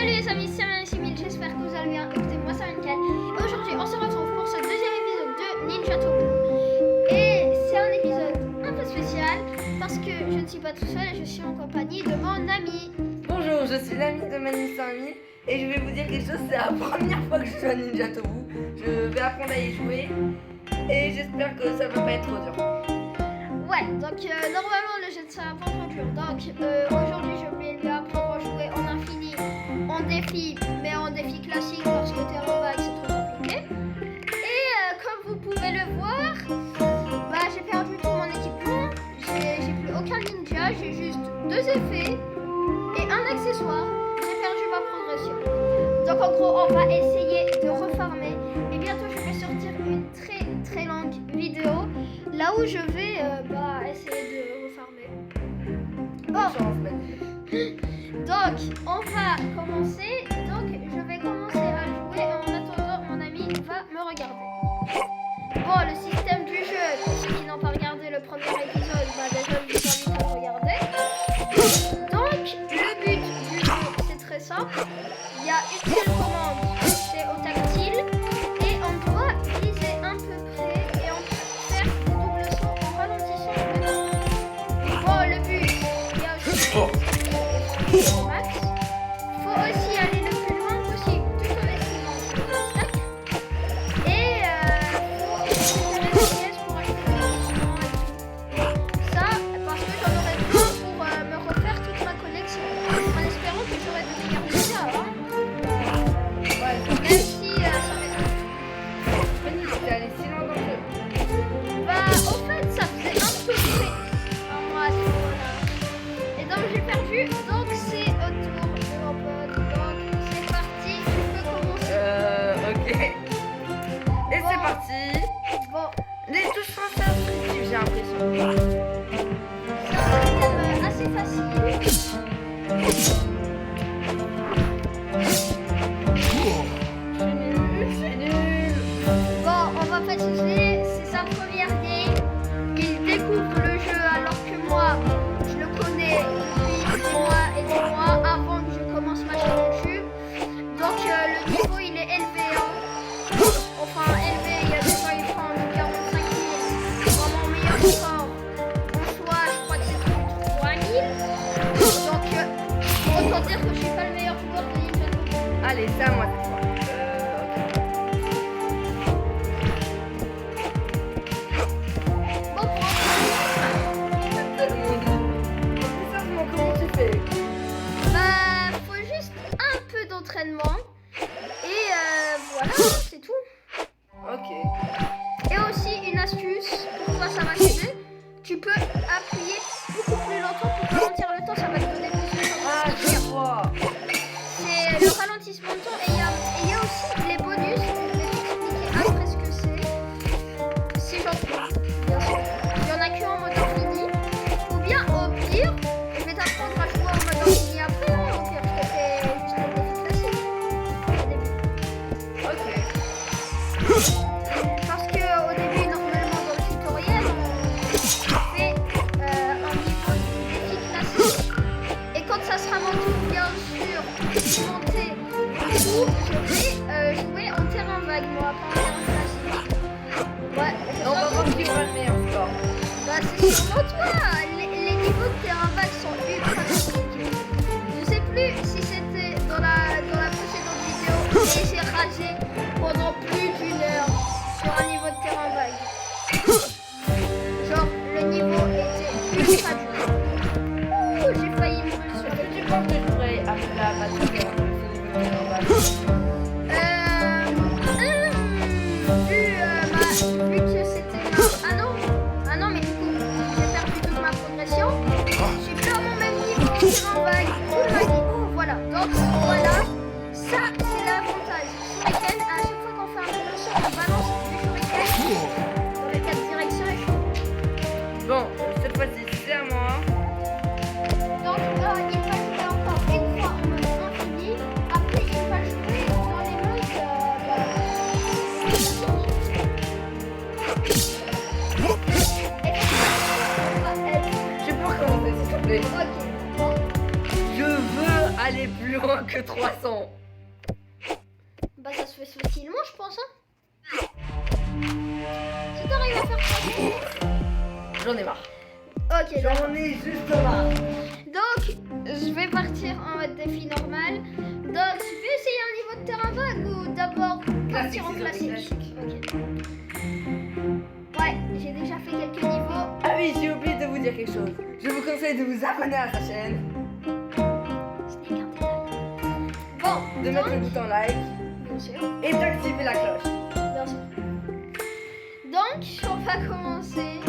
Salut les amis, c'est Marie-Simile, j'espère que vous allez bien. Écoutez, moi c'est Nickel. Et aujourd'hui, on se retrouve pour ce deuxième épisode de Ninja Tobu. Et c'est un épisode un peu spécial parce que je ne suis pas tout seul et je suis en compagnie de mon ami. Bonjour, je suis l'ami de Mani et je vais vous dire quelque chose, c'est la première fois que je joue à Ninja Tobu. Je vais apprendre à y jouer et j'espère que ça va pas être trop dur. Ouais, donc normalement le jeu de ça va pas trop dur. Donc aujourd'hui je vais lui apprendre à jouer en infini, en défi, mais en défi classique parce que terrain vague c'est trop compliqué. Et comme vous pouvez le voir, bah, j'ai perdu tout mon équipement, j'ai plus aucun ninja, j'ai juste 2 effets et un accessoire. J'ai perdu ma progression. Donc en gros on va essayer de refarmer et bientôt je vais sortir une très longue vidéo là où je vais essayer de refarmer. Donc on va commencer. Donc je vais commencer à jouer et en attendant mon ami va me regarder. Bon, le système du jeu, pour ceux qui n'ont pas regardé le premier épisode, déjà je vous invite à le regarder. Donc le but du jeu c'est très simple. Il y a une seule commande, c'est au tactile et on doit viser un peu près et on peut faire des doubles sauts en ralentissant le temps. Bon, le but, il y a aussi au max. Faut aussi aller le plus loin possible tout en esquivant. Tac. Et faut récupérer des pièces pour acheter des équipements et tout. Ça, parce que j'en aurai besoin pour me refaire toute ma collection. En espérant que j'aurai de meilleurs ninjas avant. Même si ça m'étonne. Fanny, t'es allé si loin dans le jeu. Bah, au fait, ça faisait un peu près à moi à ce moment-là. Et donc, j'ai perdu. Donc, c'est au tour de mon pote. Donc, c'est parti. Je peux commencer. Ok. Et Bon. c'est parti. Bon, Les touches sont assez intuitives, j'ai l'impression. c'est un système assez facile. Je suis nul. Bon, on va pas s'user. C'est sa première game. Il découvre le jeu alors que moi, je le connais depuis des mois et des mois avant que je commence ma chaîne YouTube. Donc, le niveau il est élevé. Hein. Enfin, élevé, il y a des fois il prend du 45 000. Vraiment meilleur score. En soi, je crois que c'est 3 000. Donc, autant dire que je suis pas le meilleur joueur de Nintendo. Allez, c'est à moi cette fois. Bon point. Tellement nul. C'est sérieusement, comment tu fais? Bah, faut juste un peu d'entraînement. Et voilà, c'est tout. Ok. Et aussi, une astuce, pourquoi ça va t'aider, tu peux appuyer beaucoup plus longtemps pour ralentir le temps, ça va te donner plus de temps. Ah, je vois. C'est le ralentissement de temps et il y a aussi les bonus. Je vais t'expliquer après ce que c'est. Si j'en trouve, bien sûr. Il y en a que en mode infini. Ou bien au pire, je vais t'apprendre à jouer en mode infini après. Hein. Au pire, je te fais juste un défi classique au début. Ok. Parce qu'au début, normalement, dans le tutoriel, on fait un niveau de défi classique. Et quand ça sera mon tour, bien sûr, monter ou je vais jouer en terrain vague, moi, pas en terrain classique. Ouais, On va voir qui aura le meilleur score. bah, c'est sûrement toi. Les niveaux de terrain vague sont ultra compliqués. Je sais plus si c'était dans la précédente vidéo et j'ai ragé pendant plus d'1 heure sur un niveau de terrain vague. Genre, le niveau était ultra dur. Ouh, j'ai failli mourir sur le Tu penses que je pourrais appeler la batterie de ce niveau de combat? Vu que c'était... Ah non, mais du coup, j'ai perdu toute ma progression. Je suis plus à mon même niveau que terrain vague toute ma vie. Voilà, donc voilà, ça c'est l'avantage. Shuriken, à chaque fois qu'on fait un double saut, on balance du shuriken dans les 4 directions et chaud. Bon, cette fois-ci, c'est à moi. Donc il va jouer encore une fois en mode infini. Après il va jouer aller plus loin que 300. Bah ça se fait facilement, je pense. Hein. Si t'arrives à faire ça. J'en ai marre. Ok, d'accord. J'en ai juste marre. Donc, je vais partir en mode défi normal. Donc, tu veux essayer un niveau de terrain vague ou d'abord partir en Classique, classique? Ok. Ouais, j'ai déjà fait quelques niveaux. Ah oui, j'ai oublié de vous dire quelque chose. Je vous conseille de vous abonner à sa chaîne, Ce n'est qu'un détail. Bon, de mettre le donc, bouton like bien sûr, et d'activer la cloche. bien sûr. Donc, on va commencer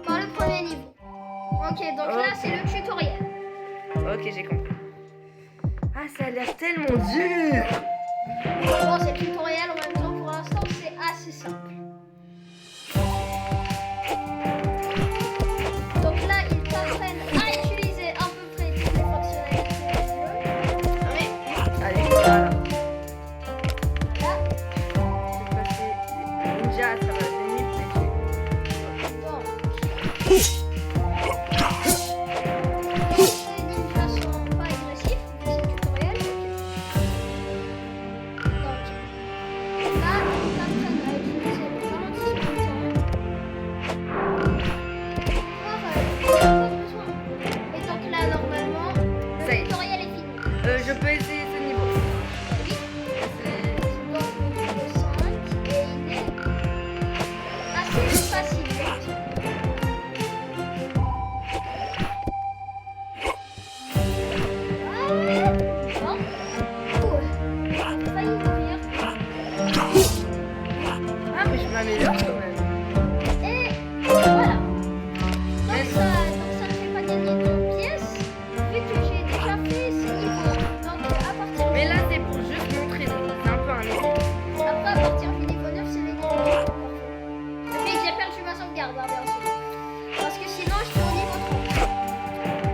par le premier niveau. Ok, donc là, c'est le tutoriel. Ok, j'ai compris. Ah, ça a l'air tellement dur. Bon, c'est le tutoriel en même temps, pour l'instant, c'est assez simple. Donc là, ils t'apprennent à utiliser à peu près toutes les fonctionnalités du jeu. Allez, voilà. Voilà. Je vais passer ninja à travers les ennemis pour Donc, les ninjas sont pas agressifs, vu que c'est le tutoriel. Donc, là, ils t'apprennent à utiliser le ralentissement de temps. Et donc là, normalement, Ça y le est. tutoriel est fini. Je peux essayer ce niveau. Oui. C'est- Donc le niveau 5 et il est assez facile. Bon. J'ai failli mourir. Ah, mais je m'améliore quand même. Et voilà. Donc ça ne fait pas gagner de pièces vu que j'ai déjà fait ce niveau. Donc à partir Mais là, c'est pour juste m'entraîner. C'est un peu un essai. après à partir du niveau 9 c'est les niveaux parfaits. Depuis que j'ai perdu ma sauvegarde hein, bien sûr. Parce que sinon je suis au niveau 30.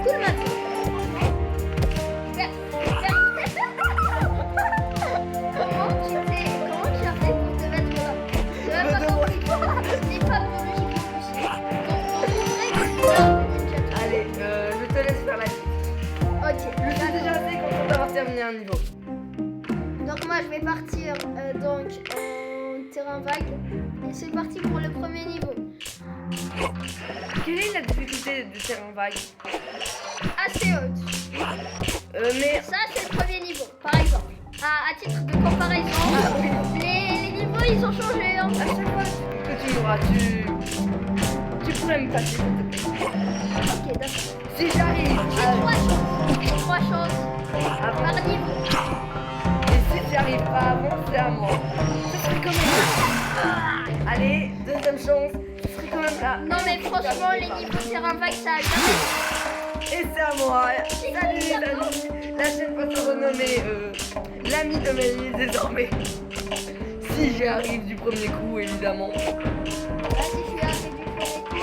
Cool maintenant. Comment tu as fait pour te mettre là? Je n'ai pas compris. Ce n'est pas biologiquement possible. Donc, on dirait que c'est là, Ninja Turtle. Allez, je te laisse faire la suite. Ok. Je suis déjà assez content d'avoir terminé un niveau. Donc moi je vais partir donc en terrain vague. Et c'est parti pour le premier niveau. Quelle est la difficulté de terrain vague? Assez haute. Mais... Ça c'est le premier niveau, par exemple. À titre de comparaison, Ah oui. les niveaux ils ont changé. Hein. À chaque fois que tu mourras, tu pourrais me passer, s'il te plaît. Ok, d'accord. Si j'arrive J'ai trois chances à... par niveau. Et si j'arrive pas avant, c'est à moi. Ce serait quand même là. Allez, deuxième chance. Ce serait quand même là. Non mais franchement les niveaux terrain vague ça a jamais. Et c'est à moi. Salut les amis. La chaîne va se renommer l'ami de Mélanie désormais. Si j'y arrive du premier coup, évidemment. Vas-y, je suis arrivé du premier coup.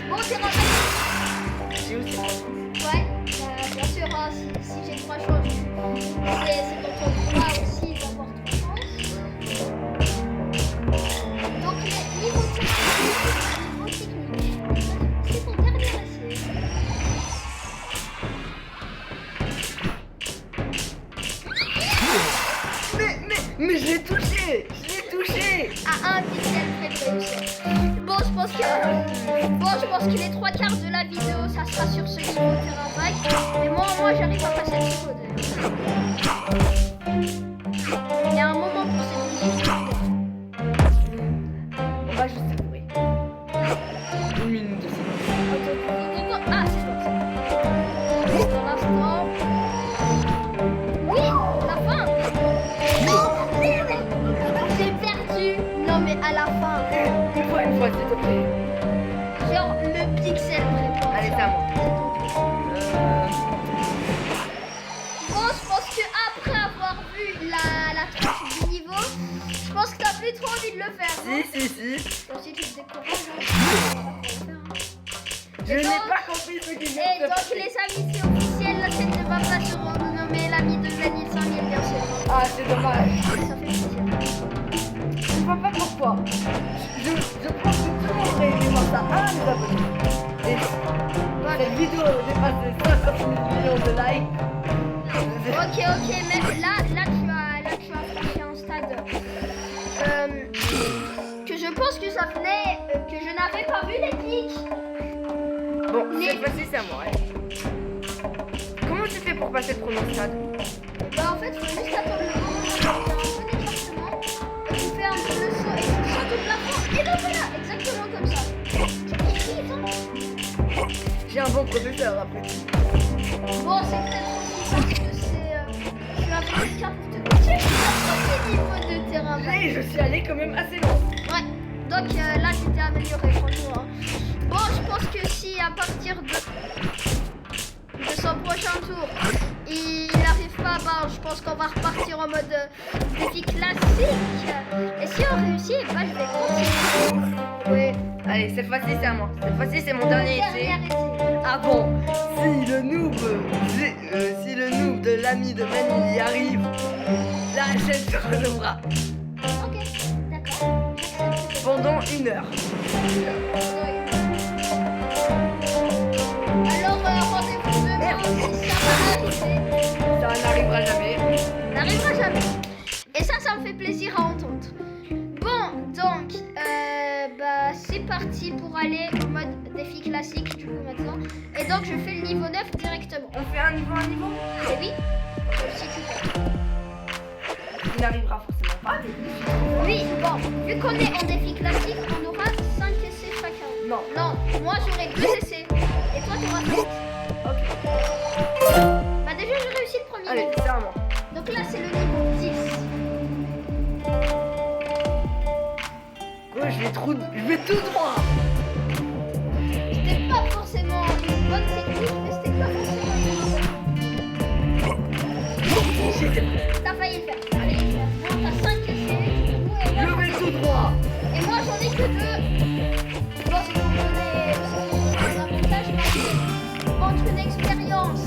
Bon, terrain vague. J'ai aussi. Ouais, bien sûr, hein, si j'ai 3 chances, c'est dans ton droit aussi d'avoir 3 chances. Donc, les niveaux techniques, c'est ton dernier essai. Mais je l'ai touché. Je l'ai touché. À un pixel près de réussir. Bon, je pense que les 3 quarts de la vidéo, ça sera sur ce niveau terrain vague. Mais moi j'arrive à passer le niveau 2. Il y a un moment pour cette musique. On va juste savourer. 1 minute de silence. Ah, c'est bon. Pour l'instant. Oui, la fin. Non, j'ai perdu. Non, mais à la fin. Une fois, s'il te plaît. Genre le pixel près. Allez, c'est à moi. Bon, je pense que après avoir vu la tranche du niveau, je pense que t'as plus trop envie de le faire. hein. Si. Donc si tu te décourages, hein, Je n'ai pas compris ce qui vient Et de donc se passer. les amis, c'est officiel, la chaîne ne va pas se renommer l'ami de Vanille 5000 bien sûr. Ah, c'est dommage. Ça fait plaisir. Je vois pas pourquoi. Je pense que tout le monde aurait aimé voir ça. Ah, nous abonnés. Bon, Cette vidéo dépasse les 60 millions de likes. ok, mais là tu as franchi un stade que je pense que ça venait, que je n'avais pas vu les pics. Bon, Mais- cette fois-ci, c'est à moi. Ouais. Comment tu fais pour passer le premier stade? Bah en fait, il faut juste attendre le moment où il y a un bon écartement, et tu fais un double saut et tu sautes au plafond, et donc voilà, exactement comme ça. C'est écrit, ça. J'ai un bon professeur après. Bon, c'est peut-être aussi parce que je suis avec quelqu'un pour te coacher, mais niveau de terrain. Et je suis allé quand même assez loin. Ouais, donc là j'étais amélioré franchement. Hein. Bon, je pense que si à partir de son prochain tour, il n'arrive pas, bah, je pense qu'on va repartir en mode défi classique. Et si on réussit, bah, je vais continuer. Ouais. Allez, cette fois-ci, c'est à moi. Cette fois-ci, c'est mon dernier essai. Dernier essai. Ah bon, si le noob de l'ami de Manu y arrive, la chaîne se renouvera Ok, d'accord. J'accepte. pendant 1 heure. Alors, rendez-vous demain si ça va arriver. Ça n'arrivera jamais. N'arrivera jamais. Et ça me fait plaisir à entendre. Bon, donc, bah, c'est parti pour aller en mode défi classique du coup maintenant. Et donc, je fais le niveau 9 directement. On fait un niveau. Et oui, si tu peux. Il n'arrivera forcément pas. Oui, bon, vu qu'on est en défi classique, on aura 5 essais chacun. Non. Non, moi j'aurai 2 essais. Et toi, tu auras 5. Ok. Bah, déjà, j'ai réussi le premier Allez, niveau. c'est à moi. Donc là, c'est le niveau 10. Quoi, je vais tout droit. C'était pas forcément une bonne technique, mais c'était pas forcément T'as failli le faire. Allez, bon, t'as 5 essais. Du coup, et Je moi, vais tout droit. et moi, j'en ai que 2. Bon, c'est pour donner un avantage, mais entre une expérience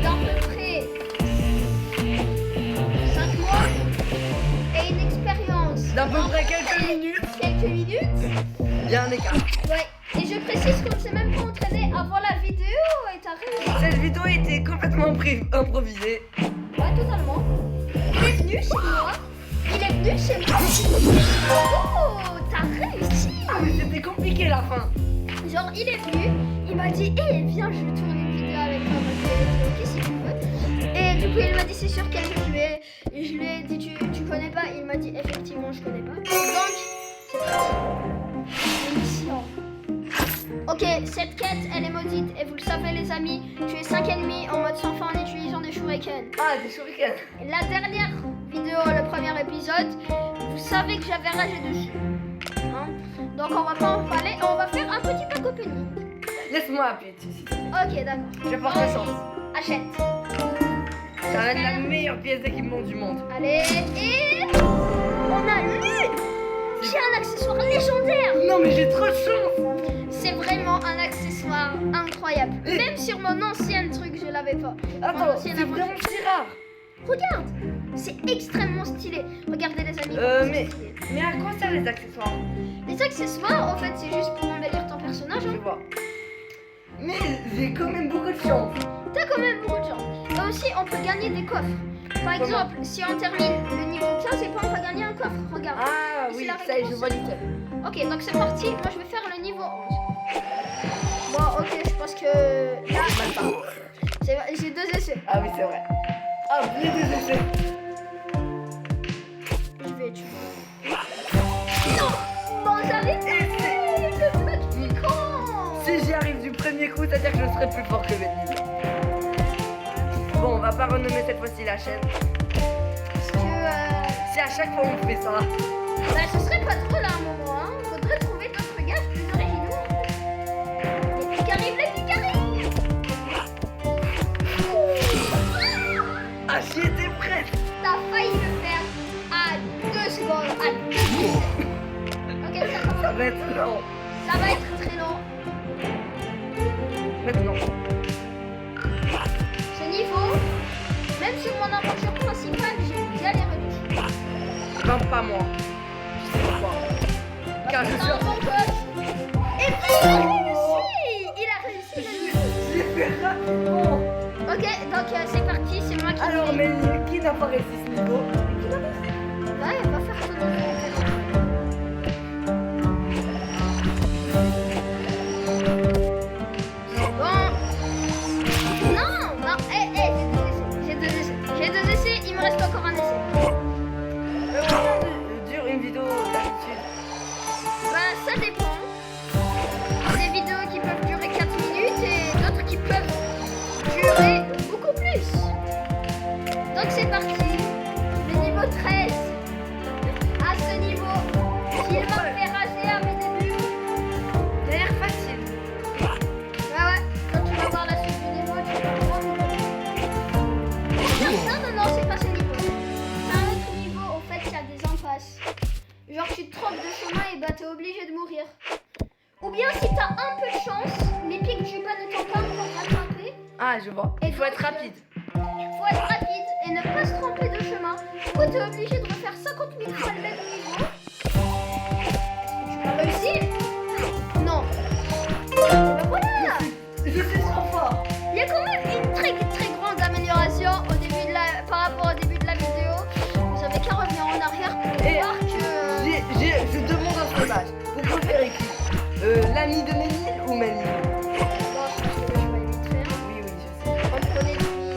d'à peu près 5 mois et une expérience D'à peu près quelques minutes. quelques minutes. Il y a un écart. Ouais. Et je précise qu'on ne s'est même pas entraîné avant la vidéo et t'as réussi. Cette vidéo était complètement improvisée. Ouais, totalement. Il est venu chez moi. Il est venu chez moi. Oh, t'as réussi. Ah, mais c'était compliqué la fin. Genre, il est venu, il m'a dit, hé, viens, je tourne une vidéo avec toi. Moi, je lui ai dit, ok, si tu veux. Et du coup, il m'a dit, c'est sur quel jeu je lui ai dit, tu connais pas. Il m'a dit, effectivement, je connais pas. Donc, c'est parti. Émission. Ok, cette quête, elle est maudite. Et vous le savez, les amis, tu es 5 ennemis en mode sans fin en utilisant des shurikens. Ah, des shurikens. La dernière vidéo, le premier épisode, vous savez que j'avais ragé dessus. Hein, donc on va pas en parler, on va faire un petit pack opening. Laisse-moi appuyer dessus. Ok, d'accord. Je porte Ok. chance. Achète. Ça va être la meilleure pièce d'équipement du monde. Allez, et on a lu. J'ai un accessoire légendaire. Non, mais j'ai trop de chance. C'est vraiment un accessoire incroyable. Et- Même sur mon ancien truc, je l'avais pas. Mon Attends, ancienne c'est aventure. vraiment si rare. Regarde, c'est extrêmement stylé. Regardez les amis. comment c'est Mais, stylé. mais à quoi servent les accessoires? Les accessoires, en fait, c'est juste pour embellir ton personnage. Je Hein. vois. Mais j'ai quand même beaucoup de chance. T'as quand même beaucoup de gens. Et aussi, on peut gagner des coffres. Par exemple, si on termine le niveau 15 et pas, on va gagner un coffre. Regarde. Ah Et oui, c'est la ça y est, je récompense. vois l'icône. Ok, donc c'est parti. Moi, je vais faire le niveau 11. Bon, ok, je pense que là, Même pas. j'ai 2 essais. Ah oui, c'est vrai. Ah, bien des essais. Je vais tuer. Non. Bon, j'arrive. Le bloc piquant. Si j'y arrive du premier coup, c'est-à-dire que je serai plus fort que Benny. Bon, on va pas renommer cette fois-ci la chaîne. Parce que Si à chaque fois on fait ça. bah, ce serait pas drôle à un moment. Hein. Faudrait trouver d'autres gars plus originaux. Les pics arrivent, les pics arrivent. Ah, j'y étais presque. T'as failli le faire à 2 secondes, à 2 secondes. Ok, ça Ça commence. va être long. Ça va être très long. Maintenant. Ce niveau, même sur mon aventure principale, j'ai galéré dessus. Ben, pas moi. Je sais pourquoi. Car je C'est suis un bon coach. Et puis, il a réussi. Il a super rapidement. Ok, donc c'est parti, c'est moi qui Alors, fais. mais qui n'a pas réussi ce niveau? Ouais, on va faire ton niveau. Bon. Non, non, j'ai deux essais. J'ai deux essais, il me reste encore un essai. Combien dure une vidéo d'habitude? Bah, ça dépend. Des vidéos qui peuvent durer 4 minutes et d'autres qui peuvent durer beaucoup plus. Donc c'est parti. Le niveau 13. À ce niveau, il m'a fait rager à mes débuts. Ça a l'air facile. Ouais, quand tu vas voir la suite du niveau, tu vas voir. Non, c'est pas ce niveau. C'est un autre niveau, au fait, il y a des impasses. Genre, tu te trompes de chemin et bah t'es obligé de mourir. Ou bien, si t'as un peu de chance, les pics du bas ne t'ont pas encore rattrapé. Ah, je vois. Et Il faut donc, être rapide. Faut être rapide et ne pas se tromper de chemin. Du coup, t'es obligé de refaire 50 000 fois le même niveau. Est-ce que tu vas réussir? Non. Et ben voilà. Je suis trop fort. Il y a quand même une très très grande amélioration au début de par rapport au début de la vidéo. Vous avez qu'à revenir en arrière pour Et voir que... Je demande un sondage. Vous préférez qui? L'ami de Ménil ou Ménil? Bon, je pense que je vais vite faire. Oui, je sais. On me connaît depuis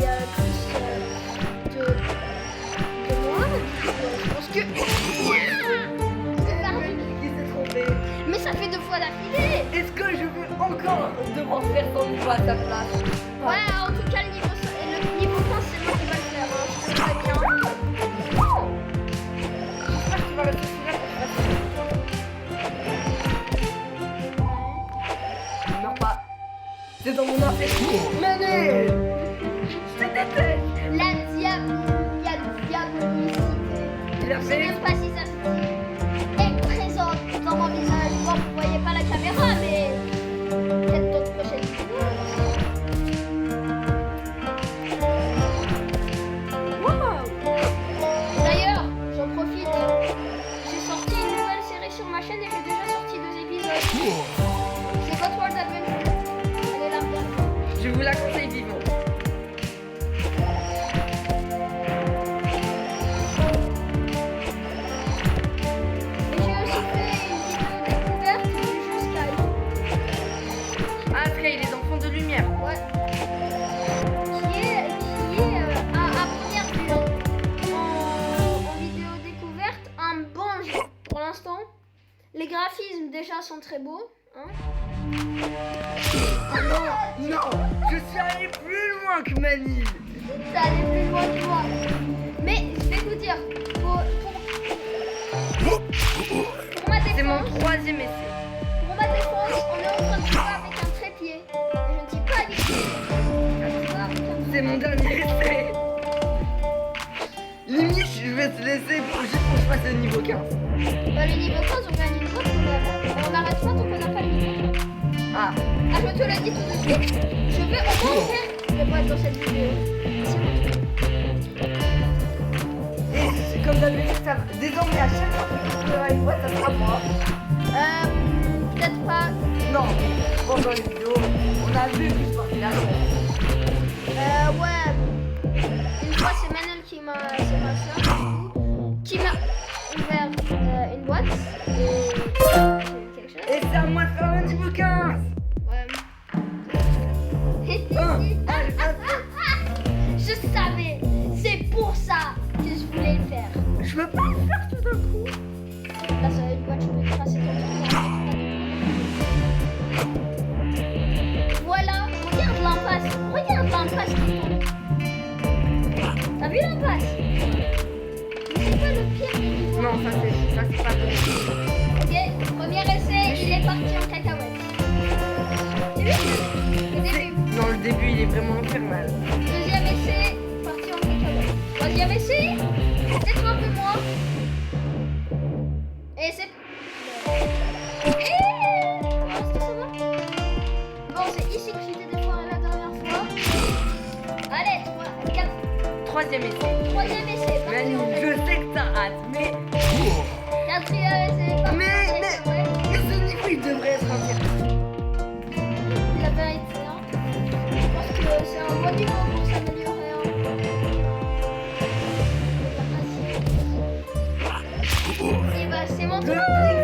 plus de moi. Je pense que... Qui s'est trompé? Mais ça fait 2 fois d'affilée. Est-ce que je veux encore devoir faire ton niveau à ta place? Ouais, en tout cas, le niveau 15, c'est moi qui va le faire. Hein. Je sais très bien. Non. J'espère que tu vas rester là pour faire. Non, pas. C'est dans mon affaire. Menez! Je te déteste! La diabolicité. Il a Je sais fait. même pas si ça se dit. Est présente dans mon visage. Bon, vous voyez pas la caméra, mais peut-être d'autres prochaines vidéos. Wow. D'ailleurs, j'en profite. J'ai sorti une nouvelle série sur ma chaîne et j'ai déjà sorti 2 épisodes. C'est God World Adventure. Allez la regarder. Je vous la conseille vivant. Et j'ai aussi fait une vidéo découverte du jeu Sky. Ah, Sky, les enfants de lumière. Ouais. Qui est à première vue hein. En vidéo découverte un bon jeu pour l'instant. Les graphismes déjà sont très beaux. Hein. Non, je suis allé plus loin que Manil. Ça allait plus loin que moi. Mais je vais vous dire, pour ma C'est mon défense, 3e essai. on est en train de jouer avec un trépied. Et je ne dis pas avec C'est mon dernier essai. Limite, je vais te laisser pour juste pour que je fasse le niveau 15. Bah, le niveau 15, on gagne une fois, on n'arrête pas tant qu'on n'a pas le niveau 15. Ah, Ah, je te le dis tout de suite. Je vais au moins faire le boîte dans cette vidéo. et comme d'habitude, ça va. Désormais, à chaque fois que je ferai une boîte, ça sera moi. Peut-être pas. Non, pendant les vidéos, on a vu que je partais là. Ouais. Une fois, c'est Manel qui m'a. C'est ma soeur, du coup, qui m'a ouvert une boîte. Et j'ai eu quelque chose. Et c'est à moi de faire le niveau 15. Ouais. Je savais. C'est pour ça que je voulais le faire. Je veux pas le faire tout d'un coup. Là, ça va être une boîte, je peux tracer ton truc. Voilà, regarde l'impasse. Regarde l'impasse qui tombe. T'as vu l'impasse? Mais c'est pas le pire des niveaux. Non, ça c'est pas bon. Ok, premier essai, il est parti en cacahuète. T'as vu? Le début. Non, le début, il est vraiment infernal. Deuxième essai, parti en cacahuète. Troisième essai, peut-être un peu moins. Et c'est... Est-ce que ça va? Bon, c'est ici que j'étais défoiré la dernière fois. Allez, 3e essai. troisième essai, parti Manu, en je cacahuète. sais que t'as hâte, mais... Quatrième essai, parti en cacahuète. Mais ce niveau, il devrait être intéressant. La vérité, hein. Je pas niveau pour s'améliorer. Hein. Et bah c'est mon tour.